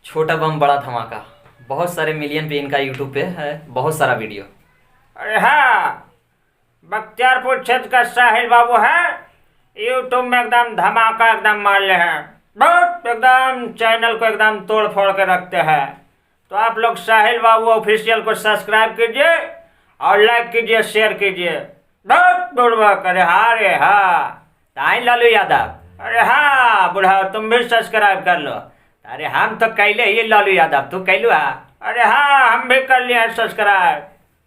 छोटा बम बड़ा धमाका। बहुत सारे मिलियन पे इनका यूट्यूब पे है, बहुत सारा वीडियो। अरे हाँ, बख्तियारपुर क्षेत्र का साहिल बाबू है। यूट्यूब में एकदम धमाका एकदम मार रहे हैं। बहुत एकदम चैनल को एकदम तोड़ फोड़ के रखते हैं। तो आप लोग साहिल बाबू ऑफिशियल को सब्सक्राइब कीजिए और लाइक कीजिए, शेयर कीजिए। बहुत बुढ़वा करे हाँ रे हाँ। ताई लालू यादव, अरे हाँ बुढ़ा तुम भी सब्सक्राइब कर लो। अरे हम तो कैले ही लालू यादव, तू कैलू है? अरे हाँ हम भी कर लिए सब्सक्राइब।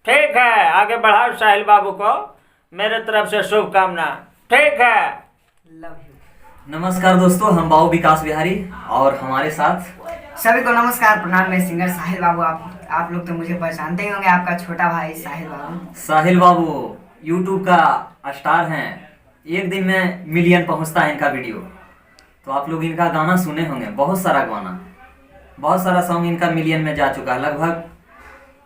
ठीक है, आगे बढ़ाओ साहिल बाबू को, मेरे तरफ से शुभकामना। ठीक है, लव यू। नमस्कार दोस्तों, हम बाबू विकास बिहारी और हमारे साथ सभी को नमस्कार, प्रणाम। मैं सिंगर साहिल बाबू। आप लोग तो मुझे पहचानते ही होंगे, आपका छोटा भाई साहिल बाबू। साहिल बाबू यूट्यूब का स्टार हैं। एक दिन में मिलियन पहुंचता है इनका वीडियो। तो आप लोग इनका गाना सुने होंगे, बहुत सारा गाना, बहुत सारा सॉन्ग इनका मिलियन में जा चुका है। लगभग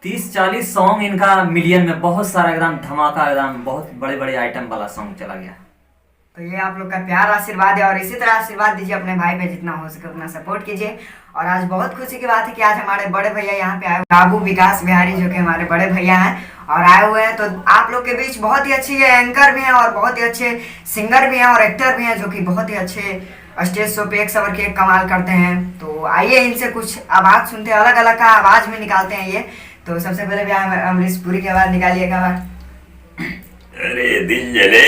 30-40 सॉन्ग इनका मिलियन में, बहुत सारा एकदम धमाका, एकदम बहुत बड़े बड़े आइटम वाला सॉन्ग चला गया। तो ये आप लोग का प्यार आशीर्वाद है और इसी तरह आशीर्वाद दीजिए अपने भाई पे, जितना हो सके उतना सपोर्ट कीजिए। और आज बहुत खुशी की बात है कि आज हमारे बड़े भैया यहाँ पे आए, बाबू विकास बिहारी, जो कि हमारे बड़े भैया हैं और आए हुए हैं। तो आप लोग के बीच बहुत ही अच्छी एंकर भी हैं और बहुत ही अच्छे सिंगर भी हैं और एक्टर भी हैं, जो कि बहुत ही अच्छे स्टेज शो पे एक सबर के एक कमाल करते हैं। तो आइए इनसे कुछ आवाज़ सुनते हैं, अलग अलग का आवाज़ में निकालते हैं ये। तो सबसे पहले भी अमरीश पुरी की आवाज़ निकालिएगा। अरे दिल जले,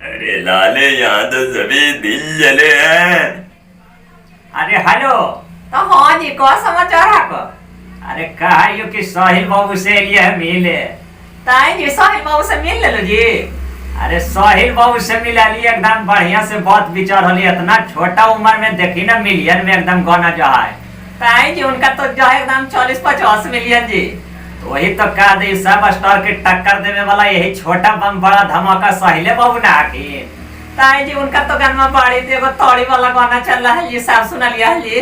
अरे लाले यहाँ तो सभी दिल जले हैं। अरे हेलो, तो हाँ जी को समाचार है? अरे कहा यो कि साहिल बाबू से लिए मिले। ताई जी साहिल बाबू से मिल ले लो जी। अरे साहिल बाबू से मिला लिए, एकदम बढ़िया से बात विचार होली। इतना छोटा उम्र में देखी ना, मिलियन में एकदम गाना जो है। ताई जी उनका तो जो है एकदम 40-50 मिलियन जी। तो वही तो कह दे, सब स्टार के टक्कर देने वाला यही छोटा बम बड़ा धमाका साहिले बाबू ना की। ताई जी उनका तो गाना बाड़ी देखो, तौड़ी वाला गाना चल रहा है जी, सब सुना लिया है जी।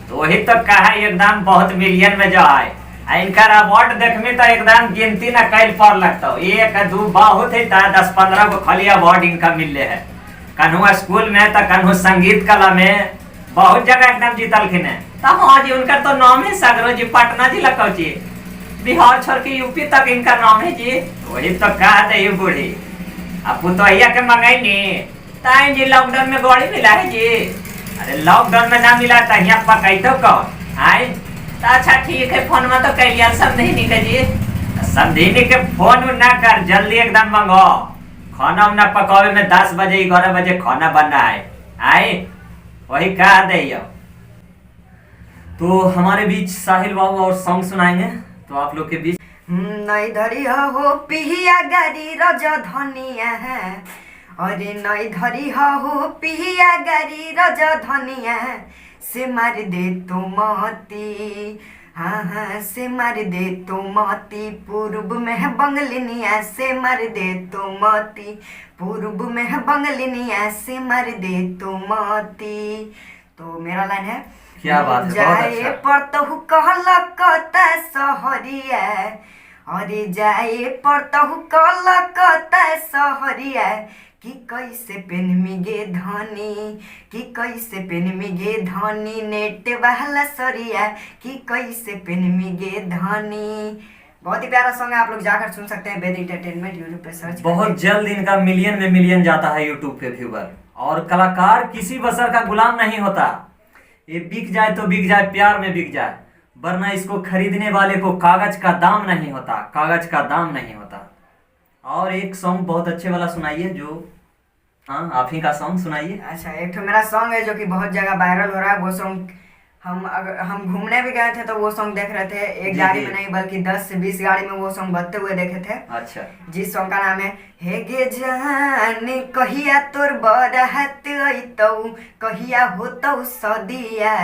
तो वही तो कहा एकदम बहुत मिलियन में जो है। इनका अवार्ड देखने तो एकदम गिनती न कैल पर लगता हो। 1-2 बहुत ही 10-15 को खाली अवार्ड इनका मिले है। कन्हू स्कूल में तो कन्हू संगीत कला में बहुत जगह एकदम जीतल खिन है। तो हाँ जी उनका तो नाम है सगरो जी, पटना जिला का जी, बिहार छोड़ के यूपी तक इनका नाम है जी। वही तो कहा दे बूढ़ी अब पुतोहिया के मंगाई नहीं। ताई जी लॉकडाउन में गाड़ी मिला है जी। अरे लॉकडाउन में ना मिला तो यहाँ पकैतो कौन आए? अच्छा ठीक है, फोन में तो कह लिया समझी के जी। समझी के फोन ना कर, जल्दी एकदम मंगो। खाना उना पकावे में 10 बजे 11 बजे खाना बनना है। आए वही कहा दे। तो हमारे बीच साहिल बाबू और सॉन्ग सुनाएंगे। तो आप लोग के बीच नहीं धरी हो पिहिया गारी रज धनिया है, अरे नहीं धरी हो पिहिया गारी रज धनिया से मार दे तो मोती। हाँ हाँ से मार दे तो मोती, पूर्व में बंगलिनिया से मार दे तो मोती, पूर्व में बंगलिनिया से मार दे तो मोती। तो मेरा लाइन है, क्या बात है, बहुत अच्छा। पड़तहु कहलकता सहरिया, अरे जाए पड़तहु कहलकता सहरिया, कि कैसे पेनमी गे धनी, कि कैसे पेनमी गे धनी, नेट वाला सरिया, कि कैसे पेनमी गे धनी। बहुत ही प्यारा सॉन्ग है, आप लोग जाकर सुन सकते हैं। बेद एंटरटेनमेंट यूट्यूब पे सर्च बहुत जल्द इनका मिलियन में मिलियन जाता है यूट्यूब पे व्यूअर। और कलाकार किसी बसर का गुलाम नहीं होता। ये बिक जाए तो बिक जाए, प्यार में बिक जाए, वरना इसको खरीदने वाले को कागज का दाम नहीं होता, कागज का दाम नहीं होता। और एक सॉन्ग बहुत अच्छे वाला सुनाइए, जो हाँ आप ही का सॉन्ग सुनाइए। अच्छा, एक तो मेरा सॉन्ग है जो कि बहुत जगह वायरल हो रहा है। वो सॉन्ग हम घूमने भी गए थे तो वो सॉन्ग देख रहे थे, एक गाड़ी में नहीं बल्कि 10 से 20 गाड़ी में वो सॉन्ग बजते हुए देखे थे। अच्छा, जिस सॉन्ग का नाम है हे गे जान कहिया तोर बरहत अइतौ, कहिया होतौ सदिया,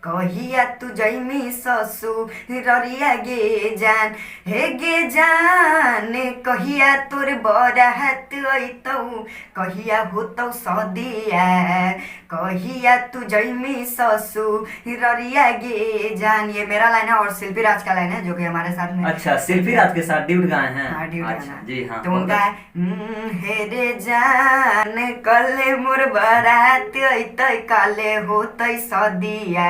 कहिया तू जइमी ससुररिया गे जान, हे गे जान कहिया तोर बरहत अइतौ, कहिया होतौ सदिया, कहिया तू जइमी ससुररिया गे जान। ये मेरा लाइन है और शिल्पी राज का लाइन है, जो कि हमारे साथ में। अच्छा, शिल्पी राज के साथ ड्यूट गाए हैं। हाँ, ड्यूट अच्छा, गाना। जी हाँ। तो उनका हे रे जान कले मोर बरात अइतै, काले होतै सदिया,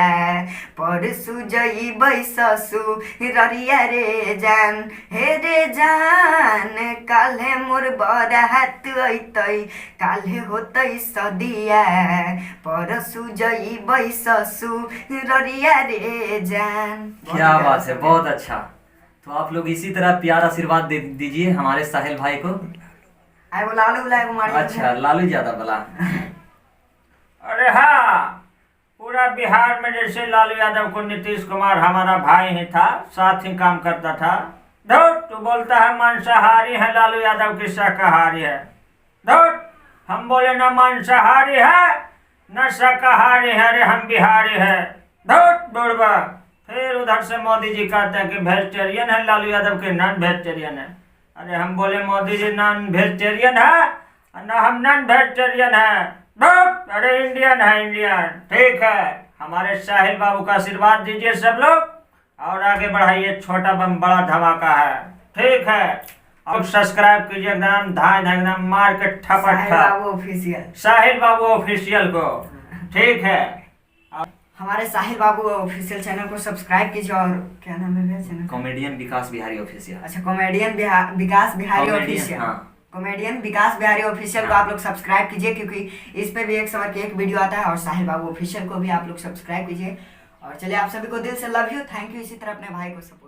परसु जइबै ससुररिया रे जान। हे रे जान काल्हे मोर बरात अइतै, काल्हे होतै सदिया, परसु जइबै ससुररिया रे जान। क्या बात है, बहुत अच्छा। तो आप लोग इसी तरह प्यार आशीर्वाद दे दीजिए हमारे साहिल भाई को। आए वो लालू बुलाए कुमार। अच्छा, लालू ज्यादा बोला। अरे हाँ, पूरा बिहार में जैसे लालू यादव को नीतीश कुमार हमारा भाई ही था, साथ ही काम करता था। धुत, तू बोलता है मांसाहारी है, लालू यादव की शाकाहारी है। धुत, हम बोले ना मांसाहारी है न शाकाहारी है, अरे हम बिहारी है। धुत बुड़बा। फिर उधर से मोदी जी कहते हैं कि वेजिटेरियन है, लालू यादव के नॉन वेजिटेरियन है। अरे हम बोले मोदी जी नॉन वेजिटेरियन है न हम नॉन वेजिटेरियन है। धुत, अरे इंडियन है, इंडियन। ठीक है, हमारे साहिल बाबू का आशीर्वाद दीजिए सब लोग और आगे बढ़ाइए। छोटा बम बड़ा धमाका है। ठीक है, अब सब्सक्राइब कीजिए एकदम धान एकदम मार के ठपट बाबू ऑफिशियल, साहिल बाबू ऑफिशियल को। ठीक है, हमारे साहिल बाबू ऑफिशियल चैनल को सब्सक्राइब कीजिए। और क्या नाम है भैया चैनल? कॉमेडियन विकास बिहारी ऑफिशियल। अच्छा, कॉमेडियन विकास बिहारी ऑफिशियल। हाँ। कॉमेडियन विकास बिहारी ऑफिशियल को आप लोग सब्सक्राइब कीजिए, क्योंकि इस पे भी एक सवार की एक वीडियो आता है। और साहिल बाबू ऑफिशियल को भी आप लोग सब्सक्राइब कीजिए। और चलिए, आप सभी को दिल से लव यू, थैंक यू। इसी तरह अपने भाई को सपोर्ट